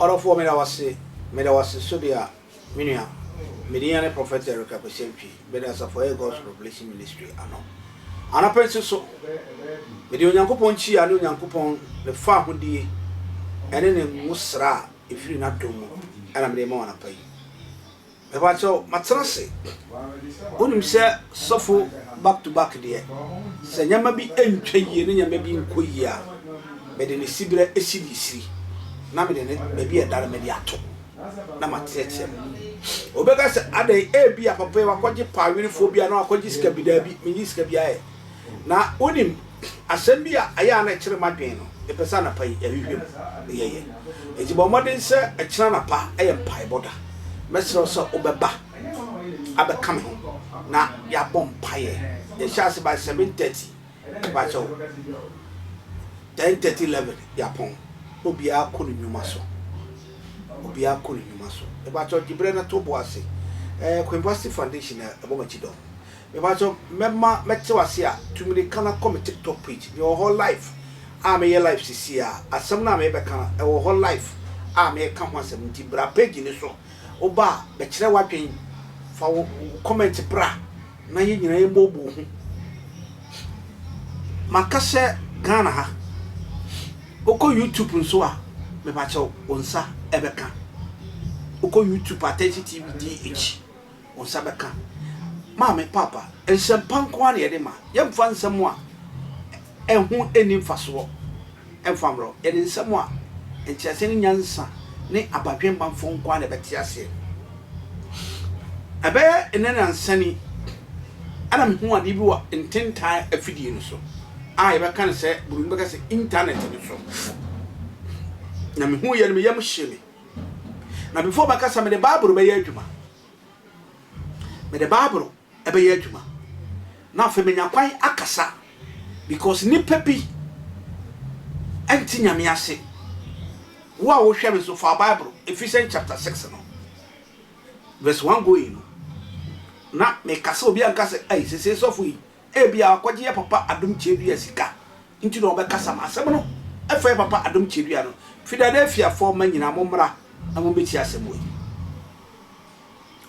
All of me that was so dear Minia Mediana Prophet Erica Pesempi, but as a for God's Revelation Ministry, I know. And I pense so. Medio Yankupon Chi, I know Yankupon, the far would be, and then Musra if you not do more, and I'm the more on pay. About so Matrase, wouldn't say suffer back to back there. Say, Yamabi entry, you may be in Kuya, but in the Sibra SCDC. Namid maybe a dollar mediato. Namatete. Obega said, Ade A be a papa, quaji pavilion phobia, no quajis can be there, minis can be aye. Now, Unim, Assembia, Ayana Chirmagano, a persona pay a review. Yea, it's about modern sir, a chana pa, a pie border. Messer so Obeba, Abba coming. Now, ya bomb pie. The chassis by 7:30. But so 10:30 11, yapon. Obia kuni nyumaso. Obia kuni nyumaso. Ebacho Gibrena Toboase. University Foundation abomachido. Ebacho memma metwasia to me kana come TikTok page. Your whole life. I'm a life sisia. Asam na me beka our whole life. I'm a come once 70 bra page ni so. Oba be kire wadwen fa comment bra na ye nyina ye bobo hu. Makase Ghana ha. Oko YouTube nso a me ba che onsa ebeka oko YouTube Attention TV DH onsa beka ma me papa ensempam kwa na yede ma yemfa nsem a ehu eni mfaso emfamro yede nsem a enchiase ni nyansa ne abadwen bamfo kwa na beti ase abe enena nsani ana me hu ade bi wa intentan afidie no so I can say, because internet so. Na me hu ye me yam hye. Na before bakasa me the Bible be ye adwuma. Me the Bible e be ye adwuma. Na fe me nyakwan akasa because nipa bi enti nyame ase. Wo a wo hwe me so for Bible Ephesians chapter 6 no. Verse 1 go in. Na me kasa obi ankasa ai sese so fu yi. Ebia akwaje papa adom chedua sika nti no obekasa ma asem no efe papa adom chedua no Philadelphia for manyina momra na mo beti asem we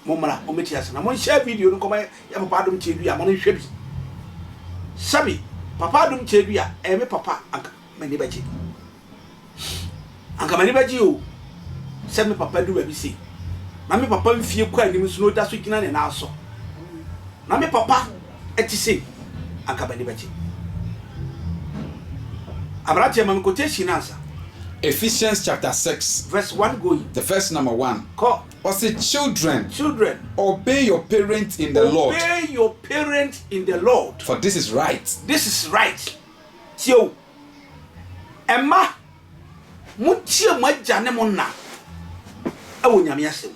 momra o beti asem na mo share video no koma ya papa adom chedua mo no hwe bi sabi papa adom chedua me papa anka mani baji o se me papa du ba bi si na me papa mfie kwa anim so no da so gina ne na aso na me papa etise akabani bachi abrati mam quotation answer Ephesians chapter 6 verse 1 going the verse number 1 call or say children obey your parents in the Lord. Obey your parents in the Lord, for this is right. Tio Emma mutie maja ne monna awo nyame asem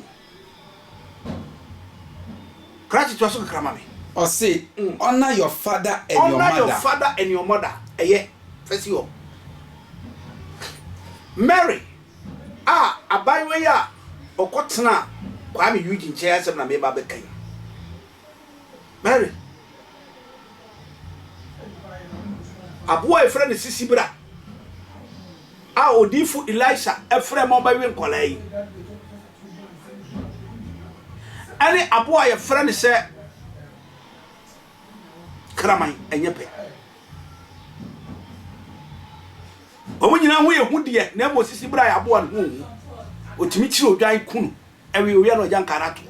krati to aso kakra mame or say honor your father and your mother eye first you Mary abaywe ya okotena kwa me yuji nche asem na me ba bekan Mary aboa efra ne sisibra odifu Elisha efra mo ba wi nkola yi ani aboa ye fra ne se kraman enyepe omunyina hu ye hudie na mo sisibra ya aboa no hu otimi kire odwan kunu ewe oya no jankara to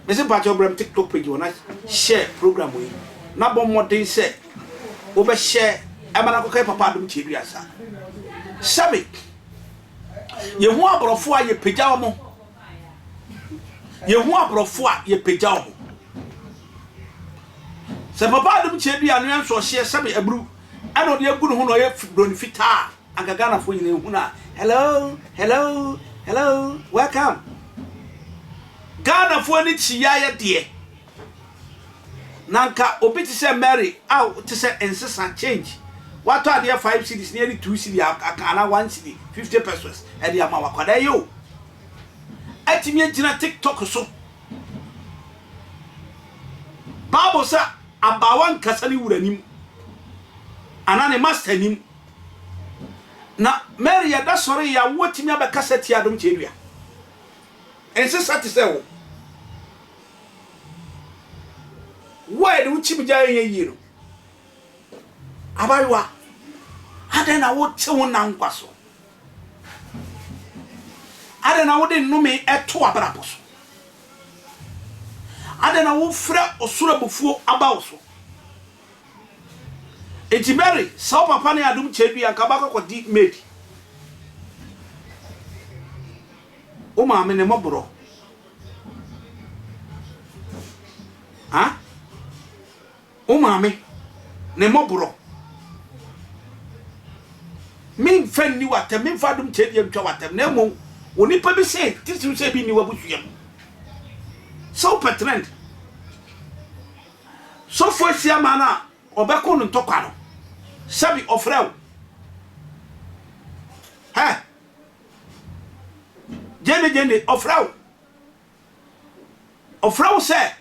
mese pacho bram TikTok page wona share program we na bo modern se wo be share amana ko kai papa adom chedua sa sabe ye hu abrofo a ye pagya mo ye hu abrofo a ye pagya mo se papa adom chedua no enso hye sabe abru ana ode agu no ho no ye broni fita agaga na fo nyina hu na hello welcome Ghana fo ni chiya ye de nanka obi ti se Mary ti se instant change what are there 5 cities nearly 2 cities akana 1 city 50 pesos e dey ama wakwada yo atimi agina TikTok so Bible sa abawan kasali wuranim anane master nim na Mary ya da sori ya wotimi abeka seti adom chedua ense sati se wo why do chim jay ye no abaywa adena wo te wo na nkwaso adena wo de nnome eto abraposo adena wo fra osura bufuo abawoso Ejiberi saw papa ne adom chedua nkaba kokodi made o ma me ne mobro ha o ma me ne mobro min fanni watem min fadum chedua ntwa watem na mo oni pa bi se titi se bi ni wabusuam so petrend so fo sia mana obeko no ntokwa no sabi ofrew ha jene ofrew se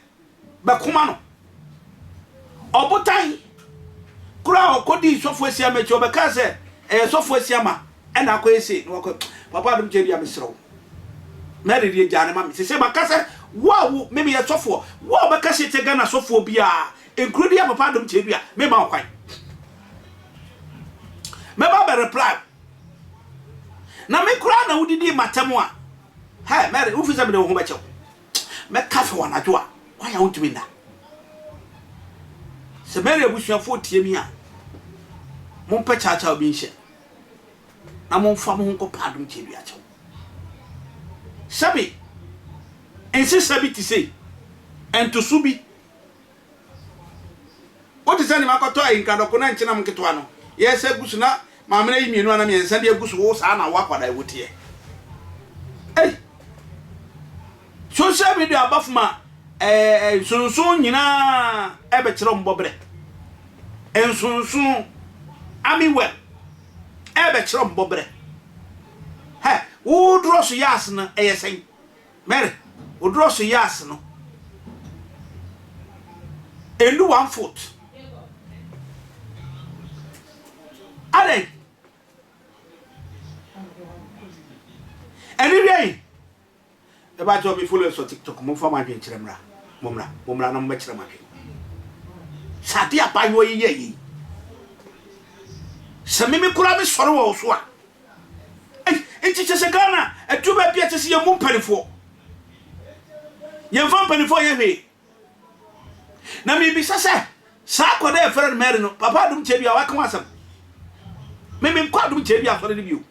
bekuma no obutan kura okodi sofo asia ma chi obeka se sofo asia ma na akoyese no papa dum chedi amesrew Mary die jane ma se makase wo me ye sofo wo obeka se te Ghana sofo bia including papa dum chedi me ma okwan me ba be reply na me kura na wudidi matemu a hey Mary ufi se me de wo ba chew me kafe wanajo a why ya wutumi na se Mary abusuafo tie mi a mon pe chacha obi nche na mon fa mo nko padum chedi a chew sabi ense sabi ti sei ento subi o ti sani makoto ayi nkadoko na nchina mketwa no yese gusu na mamena yi mienu ana miensa de gusu wo sa na wakwada ewotie eh social media abafuma sunsun nyina ebe kire mbobre ensunsun amiwe ebe kire mbobre he wo drosu yas na eyesen Mary wo drosu yas no elu 1 foot ale anyway eba jo bi follow so TikTok mo fa ma dwen kire mra momra na mo kire ma dwen sade abayo yi se mimi kura me soro wo so a enti chese Ghana atuba bia chese ye mu mpanifo ye mfa mpanifo ye hwe na mi bi sase sa kwada e frere Mary no papa dum chebia wa kan wasam mimi nkwa dum chebia soro ni biu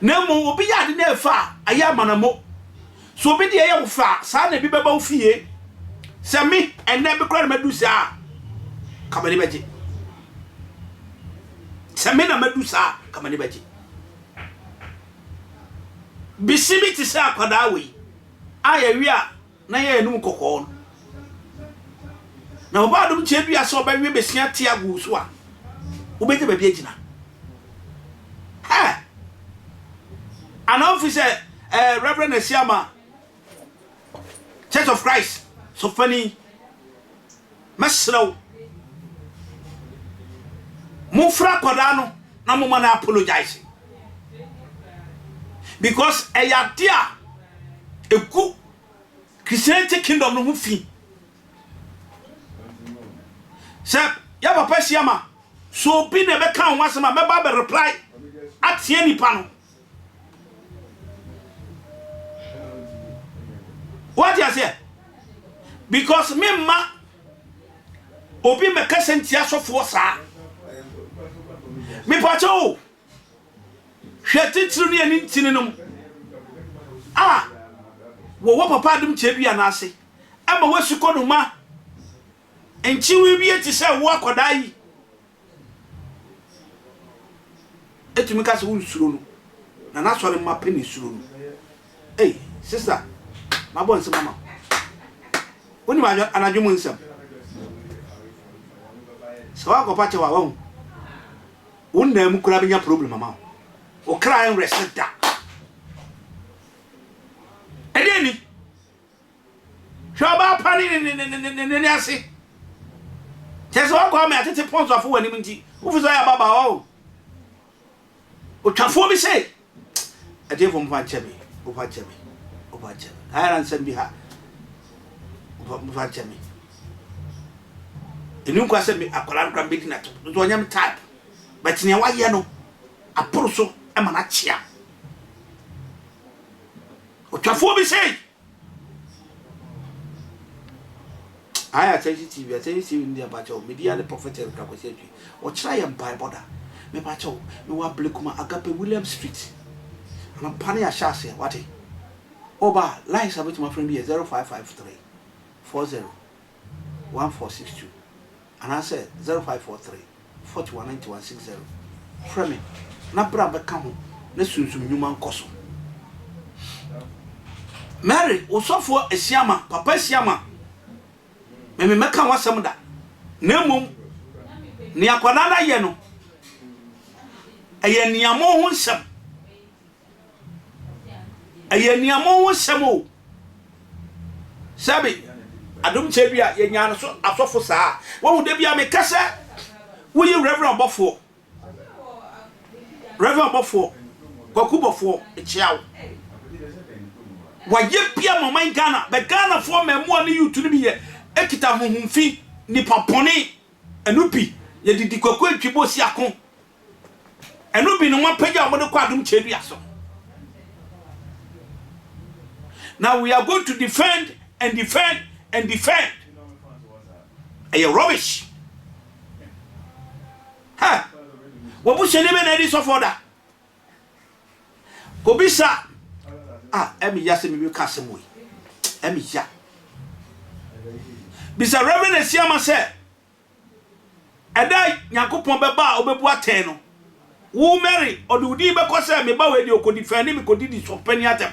na mo obi ya de na fa aya manamo so obi de ye wo fa sa na bi beba wo fie se mi enne bi kura na madu sa kamani baje se mi na madu sa kamani baje bisimi ti sa kwada we aya wi a na ye enum kokko na oba dum chebia so ba wi besia tia gu so a wo beje ba bi agina ha an officer Reverend Esiama Church of Christ so funny maslow mo fra kwada no na mo na apologize because eyadia eku Christianity kingdom no fi se ya papa Esiama so bi na be kan wasema me ba be reply atie nipa no what you say because me ma obi me kasentia sofo sa me pacho hwetitru ne ani ntininum wo papa dum chebia na ase ama wasikono ma enchiwi bi eti se wo akoda yi etumi ka se wo suro no na sore ma peni suro no hey sister ma bon se mama oni ma anadwo mu nsam so wa ko pache wa won wonna mu kura benya problem mama o kra en reseta edeni shoba pani ne ase tese wa ko ma atete ponso afo wani mnti ufuzo ya baba wa otwafo bi say ade fo mfa chebe ofa chebe ayran sam bi ha mfa chebe enu kwa se me akola nkra mbedi na to onyam type but ne wa ye no aporo so e ma na chia otwafo bi say aya TV ndi abacho media the prophet Eric Akwasiatwi o kira ye Bible da me bacho me wa Blekuma Agape William Street ana pane ya shase wate oba line sabet my friend be 0553 40 1462 and I said 0543 419160 from me na bra be ka ho na sunsum nyuma nkoso Mary osofo esiama papa esiama me meka wasam da na mum ni akwada da ye no eye niamo ho nsem o sabi adum chebia ye nya no so asofo saa wo hu de bia me kase wo yi reverend obofo kwakubofo echiawo wa ye bia maman Ghana be Ghana fo memu ne yutu ne bi ye ekita honhomfi ni papone enupi ye didi kwaku atwibo si akon enubi no mapagya omode kwa adum chedua so. Now we are going to defend and defend and defend a rubbish ha wo shene be na di so for da ko bisa emi ya se mi bi kasem we emi ya bisa Reverend Esiama say eda Yakopon beba obebu aten no wo Mary odudi be ko say me ba we di okodi fani me kodi di so pani atem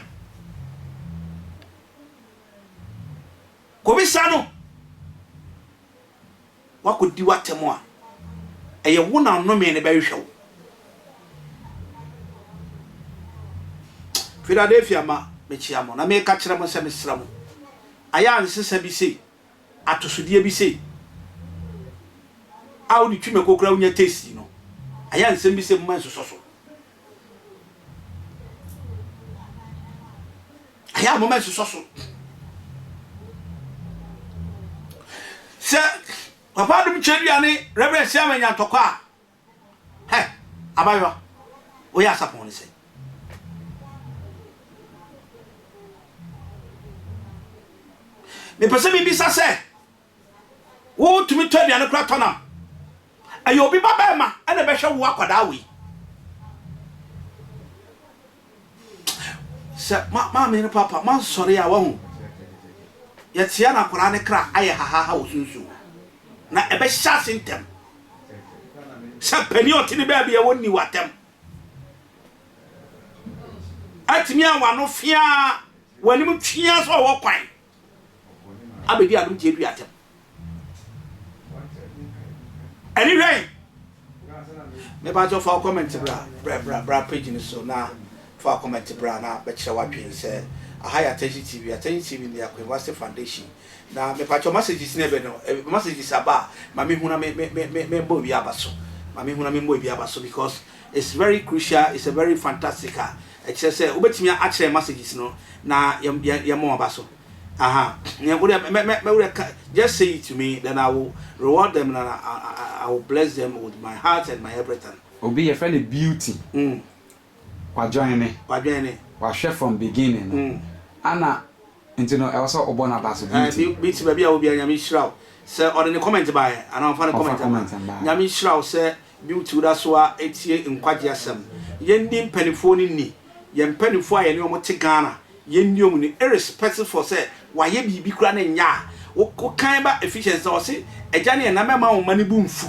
ko bisa no wakodi watem a eye wo na no me ne be hwewo Philadelphia ma me chiamo na me ka kire mo se me sra mo aya ansesa bi sei atosudie bi sei awu di twime kokura unya taste no aya nsem bi sei man soso aya mo man soso se papa dum chedua ni Reverend Siama nya tokwa abayo o ya sapon ni sei me pese bi bisa se wo tumi to aduane kura tonam ayo bi baba ma ana be hwe wo akwada we se ma me ne papa man sori ya wo hu ya tia na kwara ne kra aye ha wo sunsu na e be hya sentem se pani otini ba bia woni watem atimi anwa fia wani mu twia so wo kwan abedi adum je du atem anyway me ba jo for comment bra page ni so na for comment bra na be kire wadwen se Ahaya Attention TV ni Akwa Foundation na me pa cho messages na be no messages aba ma me hu na me bo bi abaso ma me hu na me bo bi abaso because it's very crucial, it's a very fantastic it says obetimi a kire messages no na ye mo abaso just say it to me, then I will reward them and I will bless them with my heart and my everything. Obi your friend beauty. Kwa join wa chef from beginning. Ana into no also obona baso beauty. Beauty baby I will be nyami shraw. Say or the comment by and I'm fan comment. Nyami shraw say beauty that's why etie nkwaje asem. Yendi mpanifo ni ye mpanifo aye ne omo te Ghana. Yendi omu ni irrespective for say why ye bibi kura na nya wo kan ba efficiency o se eja ne na mema wo mani bu mfu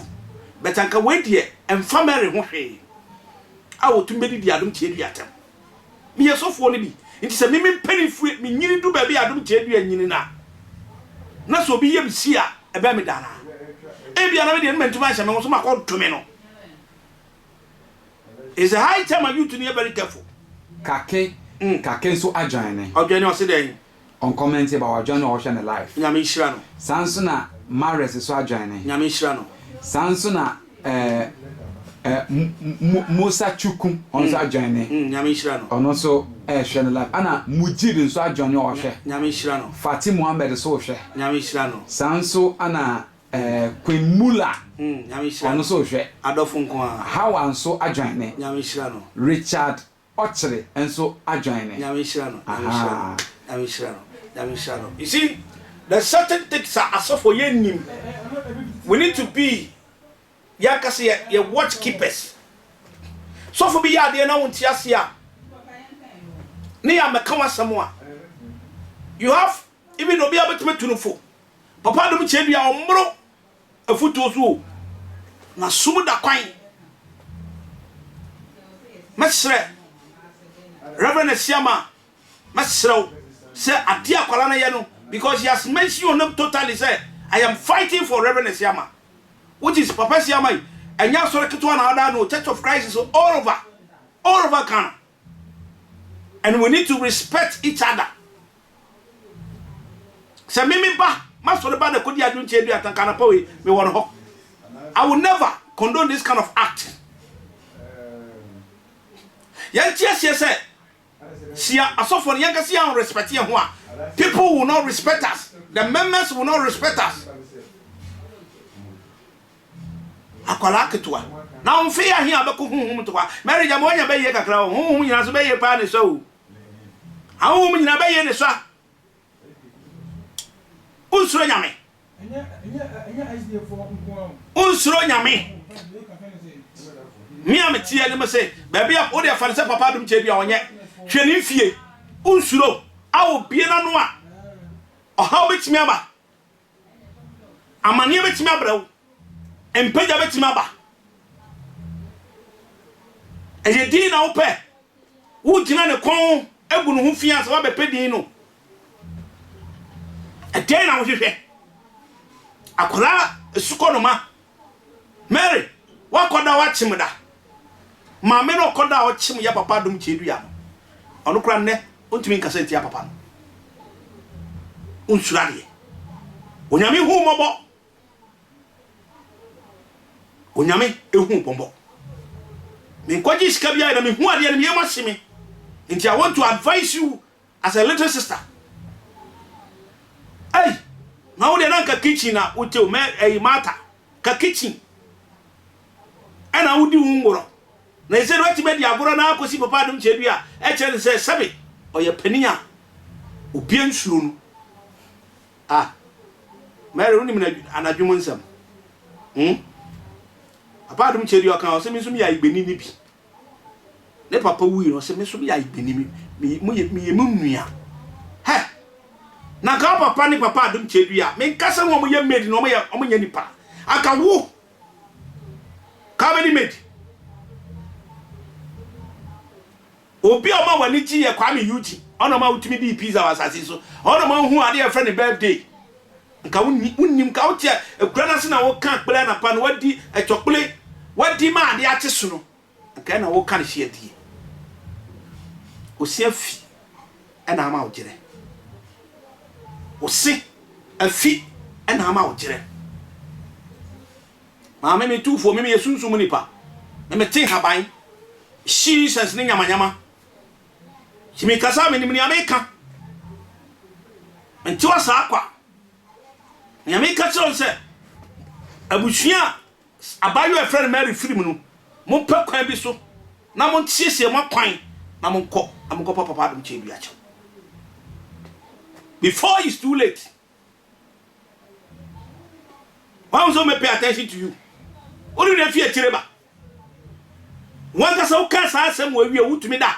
betanka we die emfa mere ho hwe a wo tumbedi di adum tie duatam me yesofo ne bi nti se me mpanifu me nyini du ba bi adum tie dua nyini na so bi yem sia e ba me dana e bia na me de mentuma hye me wo so makọ tumi no is a high time you to be very careful kake so adwane o se den on comment about John Ocean life. Nyame hira no. Sanso na Mares so adwane. Nyame hira no. Sanso na Musa Chukum on so join ne nyame hira no ono so hwe no live ana Mujiri so join o hwe nyame hira no Fati Muhammad so hwe nyame hira no sanso ana Queen Mula nyame hira ono so hwe adofo nko a Hawan so join ne nyame hira no Richard Ochre enso join ne nyame hira no nyame hira no you see the certain things are asofo yenim we need to be yakase ye watch keepers so for be ya de na wonti ase a ne ya meka wasamo a you have even obi abetime tunufo papa dum che bia omro afuto so na sum da kwan mesre Reverend Siama mesre say ade akwala na ye no because he has mentioned on them totally say I am fighting for Reverend Siama, which is Papa Siama and ya so keto na ada no Church of Christ is all over Ghana, and we need to respect each other. Say me ba maso de ba na kodi adun che dua tanka na pa we me won ho. I will never condone this kind of act. Yan tie say sia asofo ne yan ka sia respect ye ho a people will not respect us. The members will not respect us. Akwala ketua. Na on fe ya hia be ko hunhum to kwa. Marriage am onya be ye kakra o. Hunhum nyina so be ye pa ne so. Ha hunhum nyina be ye ne so. Unsuro nyame. Unsuro nyame. Mi am tie ne me say, ba bia o de fa se papa dum che bia onye. Hwene fie. Unsuro. Awo bie na no a oha betimi aba amane betimi abrawo empeja betimi aba eye din na wo pe wo gina ne kon egu no ho fia se wa be pe din no e den na wo hwehwe akola esuko no ma Mary wa koda wa chimda ma me no koda wa chim ya papa dum chedua no ono kra ne ontimi nkasa ntia papa no unsurade onyame hu mobo onyame ehu pombo me kwaji sika bia na me hu ade na me yemashime nti I want to advise you as a little sister hey na wo de na ka kitchen na wo te o me mata ka kitchen ana wo di ngoro na ese ro ti be di agoro na akosi papa dum chedua e chere se sebe oye pania obi ansuro no Mary uni mina anadwumu nsam papa dum cheri o kan o se mi so mi ya igbeni ni bi ne papa wi no se mi so mi ya igbeni mi nua he na ka papa ni papa dum cheri a me nkasa wo mo ye made no mo nya nipa aka wo ka be ni made obi o ma wani ji ye Kwame Yuti ono ma utimi di pizza wasasi so ono ma hu ade e friend birthday nka unnim ka wote ekura na se na wo kan kpela na pa no wadi echokpele wadi ma ade ache so no nka na wo kan hie die osi afi na ma wo gire osi afi na ma wo gire ma me tufo me yesunsum nipa me te haban Jesus ni nyamanyama Kimi kasa me ni America. Enti wasa akwa. Ni America tron se abusua abayo e friend Mary film no. Mo pe kwan bi so. Na mo tiesie mo kwan na mo nkọ papa adum che bi acho. Before it's too late. Why also me pay attention to you? Ori na fi akireba. Wan kasa o kan sa asem wo wie wutumi da.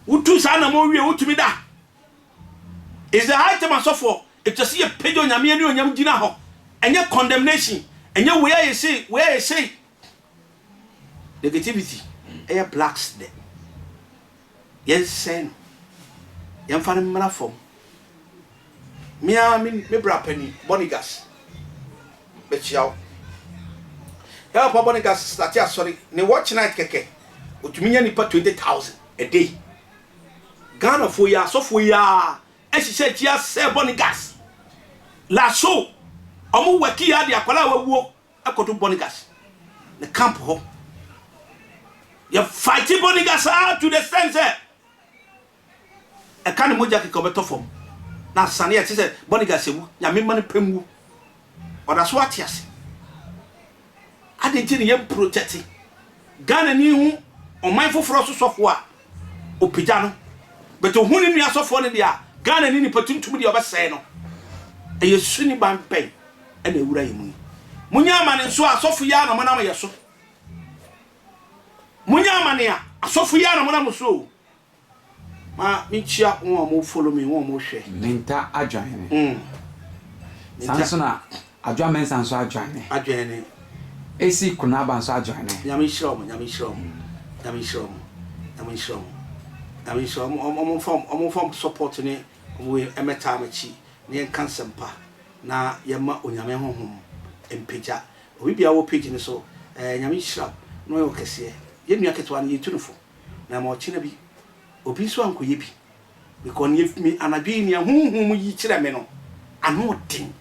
Utu sana mo wie utumi da. Is the high time so for if to see a page on nyame ani onyam gina ho. Enye condemnation. Enye where you say negativity. Air blacks there. Yes sen. Yam fa mra fom. Me bra penny Bonigas. Bechiao. Ya pa Bonigas start sorry. Ne watch night keke. Utumi nya nipa 20,000 a day. Ghana for ya so for ya e hihye tia se Bonigas la so omo waki ya de akwala wawuo akoto Bonigas the camp ho You fight bodyguards out to the sense. A kind of moja can better form. Now, Sunny, I said, bodyguards, Yamin Pemu. Or that's what yes. I didn't hear protecting. Ghana knew on mindful frost software. O Pijano. But to whom you are so funny, they are Ghana any opportunity to be the other side. And you swing band pen and a Uraim. Munyaman and so Sophia, no manama yaso. Munyamania, Sophia, no manamo so. Ma, Michia, one more follow me, one more share. Linta adjoining. Sansona, adjoinments and so adjoining. Adjoining. AC Kunaba and so adjoining. Yamishom, form supporting it with Emetamachi, near Kansampa. Na Yama Unyame home and Pija. We be our pigeon so, Yamisham, no Cassia. Yemi Aketwan ye tuneful. Na more chinabi. Obiso uncle yippy. Because if me and a being whom ye chirameno, and no thing.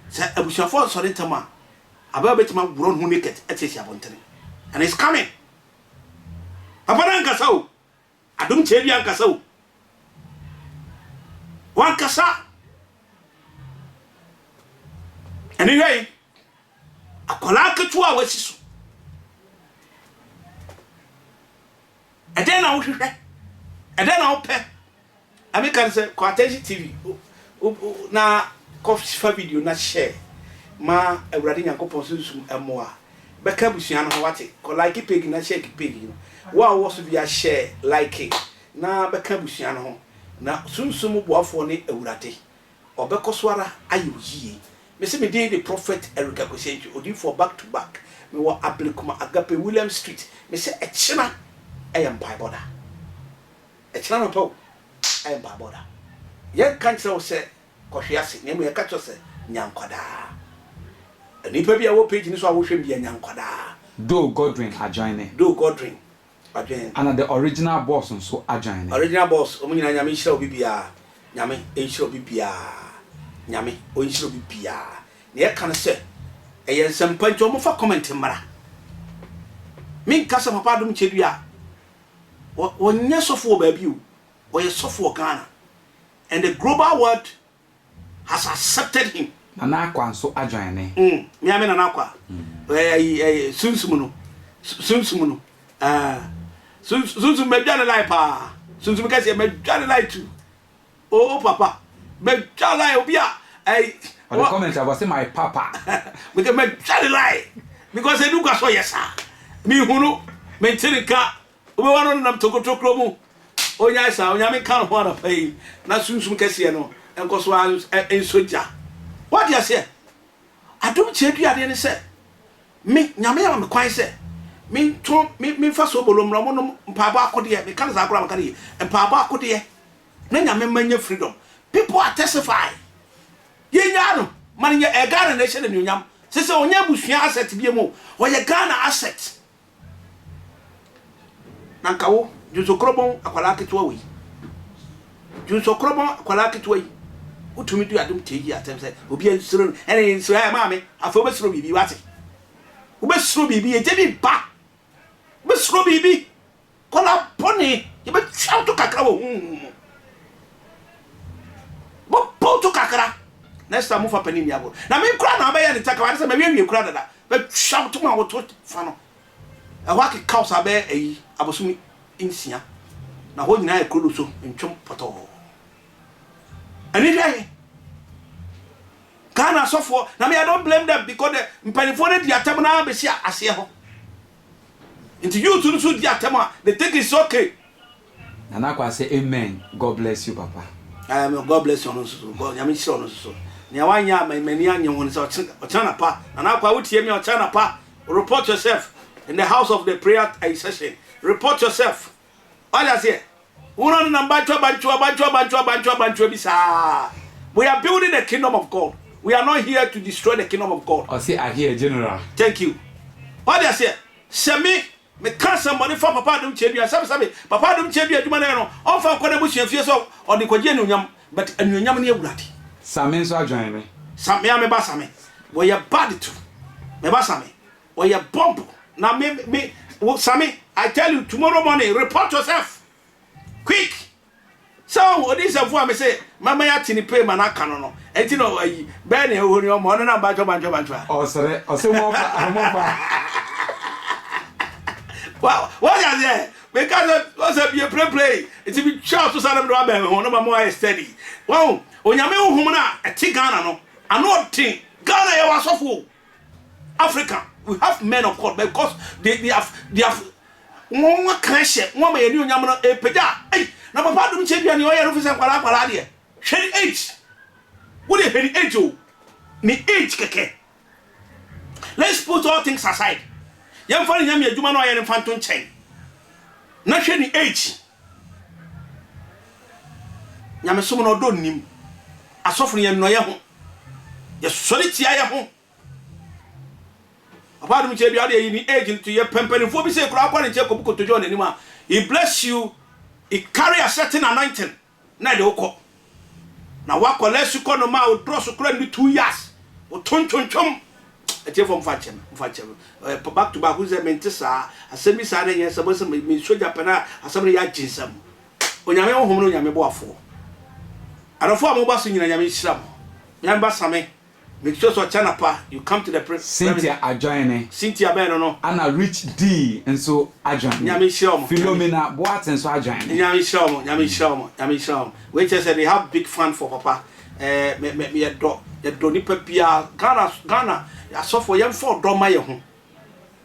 Sir, I wish I fall sorry to ma. About bet my grown who naked at his abundant. And it's coming. Papa so. I don't tell you, Uncle so. One casa. Anyway, a colaka 2 hours. And then I'll pay. I make answer Quartage TV. Na coffee video na share. Ma a radin and composition and more. Becca Busian, what it, like pig na shake pig. What was to be a share like it. Na Becca Busiano. Na soon some more for ne urate. Or Becoswara, I use ye. Missy me the prophet Erica Cosenju, or for back to back. Me wa applicuma Agape William Street. Me say a china. I am by border. A channel po. I am by border. Young country say, Koshiasi, name me a catcher say, Nyankwada. And if you are page in this, I will be a Nyankwada. Do Godwin adjoining. Do Godwin adjoining. And the original boss and so adjoining. Original boss, Omina Yami shall be Bia. Yami, A shall be Bia. Yami, O shall be Bia. Near can say, a yen some punch for commenting, Mara. Min Casa Papadum Chedia. When you suffer baby, or you suffer Ghana, and the global world has accepted him. Anakwa so adjoining. Me I mean Anakwa. Sunsumuno. Sunsum me jana lai pa. Sunsum kasi me jana lai too. Oh papa, me jana lai obia. The comment about say my papa. Me can me jana lai because I do go so yes sir. Me hunu me tirika. We want them to go to Kromu. Oh, yes, I am can't want to pay. Not soon some Cassiano and Coswans and Soja. What do you say? I don't check you at any set. Me, Yamam, quite say. Me, first of all, Ramonum, Papa Codia, because I grab and Papa Codia. Then I remember your freedom. People are testifying. Ye yano, money a Ghana nation in Yam. Sister Onyabush asset to be a more, or your Ghana asset. Nankawo, Juso Crobon, a qualaki to away. Juso Crobon, a qualaki to away. What to me do I don't take you at times? Will be a soon, and in Sir Mammy, a former Ruby be what? Who best Ruby be a Jimmy Ba? Miss Ruby be? Call up pony, you bet shout to Cacao. What po to Cacra? Next time move up in India. Now, me cry now by any Tacavas, maybe you cried that, but shout to my what funnel. A wacky cows are bear a abosumi insia. Now, what I could do so in Chumpato. And anyway, Ghana so for now, I don't blame them because the California diatamana besia aseo. Into you to do diatama, they think it's okay. And I say, Amen. God bless you, Papa. God bless you, God, Yami Son. Nyawanya, my many onions or China pa, and I would hear me on China pa. Report yourself. In the house of the prayer session, report yourself. All I say, we are building the kingdom of God. We are not here to destroy the kingdom of God. I say, I hear General. Thank you. All I say, send me can't somebody for Papa don't change you. Some Papa don't change you. Man, all for Kodabushi and Fieso or the Kojanium, but a new Yamani Brati. Some so join me. Some Yame Basame, where you're body to. Me Basame, where you're bomb. Now me Sammy, I tell you tomorrow morning, report yourself. Quick. So what is a for me say, Mama Yatini pay manakano. And you know, Benny, who your morning about your banjo. Oh, sorry. Oh, so more. Well, what are there? Because it was a play. It's a bit sharp to Saddam Rabin, one of my more steady. Well, when you're Humana, a Tigana, no, I know thing. Ghana was so full. Africa, we have men of God because they have one crash, one may do Yamana a peda. Hey, now Papa don't change your office and Paladia. Sherry age. What if any age? Me age, keke. Let's put all things aside. Young funny Yamia Jumano and Phantom chain. Not any age. Yamasuno don't him. A software no yaho. Yes, solitary home. Apart from you are the agent to your pempen, for we say, crap and check to join anymore. He bless you, he carry a certain anointing. Now, now, what less you call no mouth, draw so credit 2 years. Or chum. A tip from Fatchem. Back to back, who's a mentessa, a semi signing, and some me show Japana, as somebody had jinsam. When you're home, you're a for. I don't form over singing and Yamisam. Yamba Same. Make sure so Chanapa, you come to the Cynthia adjoining. Cynthia Benono. Anna Rich D and so adjoining. Yamishom. Philomena Boat and so adjoining. Yamishom. Wait, I said they have big fun for Papa. Me a dog. The Donipa Pia, Ghana. I saw for young for Dromaya home.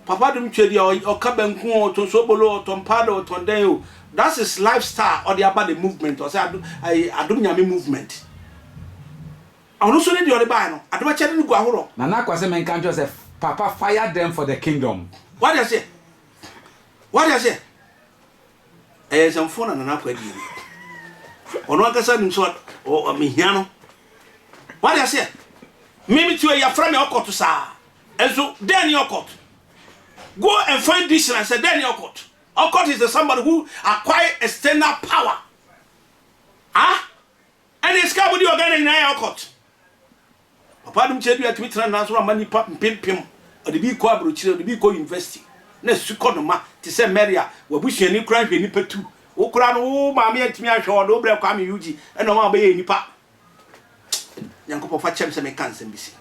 Papa didn't tell you or Cabenco to Sobolo, Tompado, Tondeo. That's his lifestyle or the about the movement. Or say I do Yami movement. I also need your buy. I don't tell you go ahoro. Nana kwase men can just say Papa fire them for the kingdom. What do you say? What do you say? Eh some phone na na kwa di. Ono akasa nim so o mehiano. What do you say? Mimi to your friend your court sir. And so then your court. Go and find this and say then your court. Our court is somebody who acquire external power. Ah? And it's come with you again in your court. Papa dum chedu ya Twitter na so amani pim o de bi ko abrochire o de bi ko university na su ko no ma ti se Maria wabusuani kura hwe nipa tu wo kura no wo ma me antimi ahwe o do bre kwa me yuji e no ma be ye nipa Yankopo fa chem se me kan sem bisi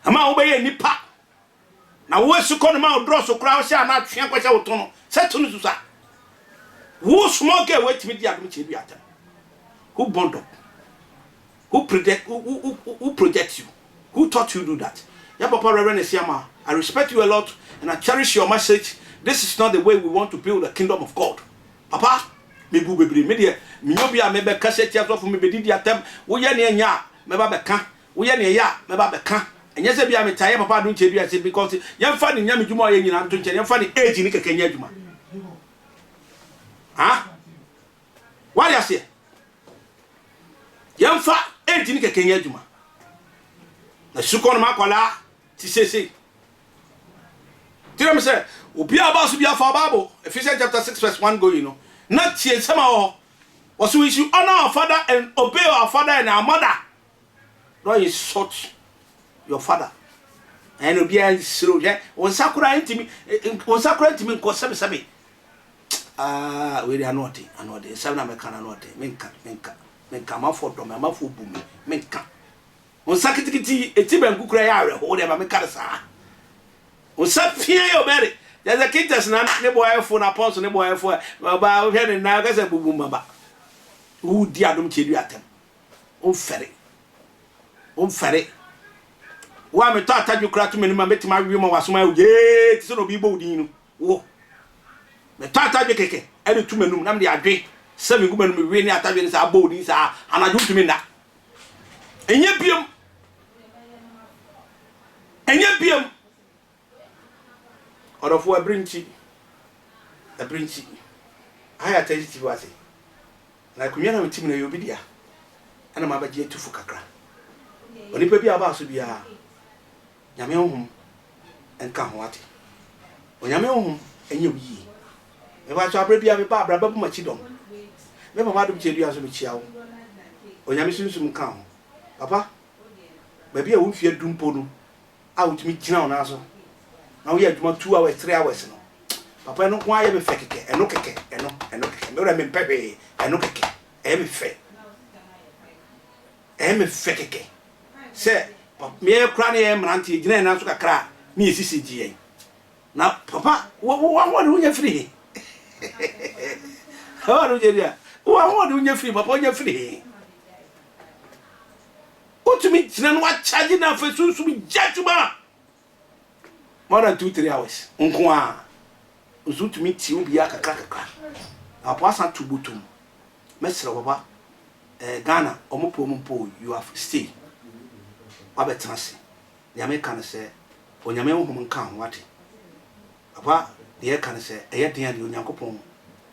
ama wo be ye nipa na wo su ko no ma o draw so kura wo sha na atwe kwa sha wo to no se to no susa wo smoke e wetimi di adum chedu ya ta who bond up who project you? Who taught you to do that? Yeah, Papa Reverend Esiama, I respect you a lot and I cherish your message. This is not the way we want to build the kingdom of God. Papa, me bu bebre me de me nyobia me be kase tia so for me be di atem wo ye ne nya me ba be ka wo ye ne ya me ba be ka enye se bia me taye Papa don chedu ase because ye fa ne nya me dwuma ye nyina nto nche ye fa ne age ni keke nya dwuma. Ha? What you say? Ye fa age ni keke nya dwuma. Na sukon makola ti sese. Tell me say obi aba so bia for Bible Ephesians chapter 6 verse 1 go you know. Not tie sama ho. Was we should honor our father and obey our father and our mother. Don't insult your father. And obi an siro je won sakura intimi ko sabe. Ah, we are not anode. Sabe na me kana not. Menka ma for dom ma for bumi. Menka. On sakitikiti etibenku kura ya re ho de ma me karasa. On sapie yo bere. There's a kid that's not the boy for na pons ne boy for ba we hear na ga say bubu maba. Who di adom chedu atem. On fere. Wa me to ataju kura to me ma metima wi mo wasoma ye ti so no bi bo din no. Wo. Me to ataju keke e de tu menum na me de adwe. Se me gu menum wi ni ataju ni sa bo din sa anaju tu me na. Enye biem. Orofo abrinchi. Aya taji wase. Na kunya na mtimi na yobidia. Ana mabaji etufu kakra. Oni pe bia ba so bia. Nyame honhom enka ho ate. Onyame honhom enye wi. Me ba so abra bia me ba abra ba bu machi dom. Me mama dum chedu aso me chia wo. Onyame sunsum ka ho. Papa. Ba bia wo mfie dumpo no. A wutimi gina wo na so. na wo yɛ adwuma 2 hours 3 hours no papa no ko ayɛ me fɛ keke ɛno keke me wura me mpɛhwe ɛno keke ɛyɛ me fɛ keke sɛ me yɛ kura ne yɛ mmerante gyina na so kakra me yɛsisi gye na papa wo ho nya free ha no jeria wo ho nya free papa nya free utumi gyina no wa charge na fa sunsun jatuma more than 2-3 hours nko a uzutumi ti obi kakra papa san tubutum mesra baba Ghana ompo you have stay wabetrase nyame kan se onyame honhom kan ho wate papa de kan se eye den ani onyankopon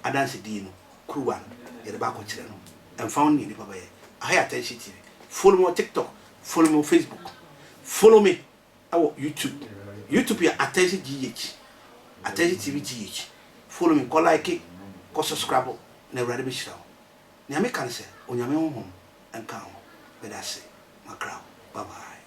adanse di no kruwa ye de ba ko kire no emfa on ni papa ye I attention TV follow me on TikTok follow me on Facebook follow me on YouTube ya attention GH attention TV GH follow me ko like ko subscribe na urade be shira nyame kan se onyame honhom enka ho be da se makraw bye bye.